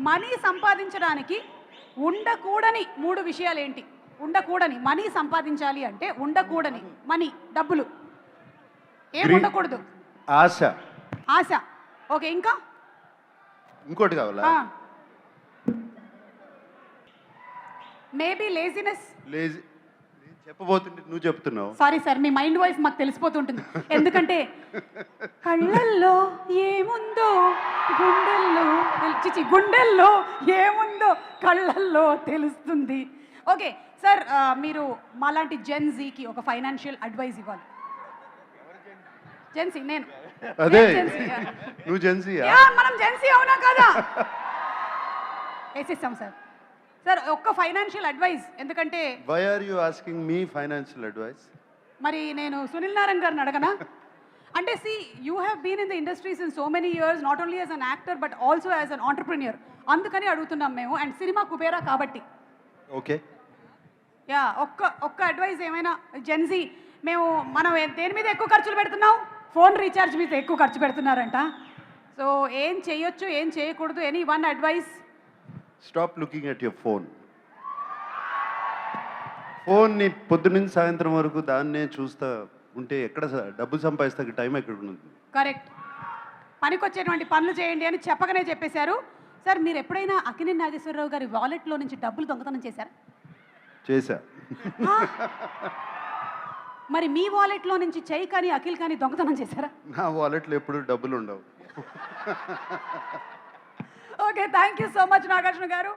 Money సంపాదించడానికి ఉండకూడని 3 విషయాలేంటి? ఉండకూడని money సంపాదించాలి అంటే ఉండకూడని మనీ డబ్బులు ఏం ఉండకూడదు? ఆశ. ఆశ. ఓకే, ఇంకా? ఇంకోటి కావాలా? Maybe laziness. లేజీ. చెప్పబోతుంటే నువ్వు చెప్తున్నావు. సారీ సార్, మీ మైండ్ వాయిస్ మాకు తెలిసిపోతుంటుంది. ఎందుకంటే కళ్ళల్లో ఏముందో గుండెల్లో ఏముందో కళ్ళల్లో తెలుస్తుంది. ఓకే సార్, మీరు మాలాంటి జెన్జీకి ఒక ఫైనాన్షియల్ అడ్వైస్ ఇవ్వాలి. జెన్సీ నేను. అదే నువ్వు జెన్సీయా? మనం జెన్సీ అవునా కదా? వేసిస్తాం సార్. సార్ ఒక్క ఫైనాన్షియల్ అడ్వైస్, ఎందుకంటే why are you asking me financial advice? మరి నేను సునీల్ నారాయణ్ గారిని అడగనా? అంటే see you have been in the industries in so many years, not only as an actor but also as an entrepreneur. అందుకని అడుగుతున్నాం మేము, అండ్ సినిమా కుబేరా కాబట్టి. ఓకే యా, ఒక్క అడ్వైస్ ఏమైనా. జెన్జీ మనం దేని మీద ఎక్కువ ఖర్చులు పెడుతున్నాం? ఫోన్ రీఛార్జ్ మీద ఎక్కువ ఖర్చు పెడుతున్నారంట. సో ఏం చేయొచ్చు, ఏం చేయకూడదు? Any one advice? Stop looking at your phone. ఫోన్ని పొద్దున్నుంచి సాయంత్రం వరకు దాన్నే చూస్తా ఉంటే ఎక్కడ డబ్బులు సంపాదిస్తాకి టైం ఎక్కడ ఉంటుంది? కరెక్ట్. పనికొచ్చేటువంటి పనులు చేయండి అని చెప్పకనే చెప్పేశారు. సార్ మీరు ఎప్పుడైనా అక్కినేని నాగేశ్వరరావు గారి వాలెట్లో నుంచి డబ్బులు దొంగతనం చేశారా? చేశా. మరి మీ వాలెట్లో నుంచి చెయ్యి కానీ అఖిల్ కానీ దొంగతనం చేశారా? నా వాలెట్లో ఎప్పుడు డబ్బులు ఉండవు. Okay, thank you so much Nagarjuna గారు.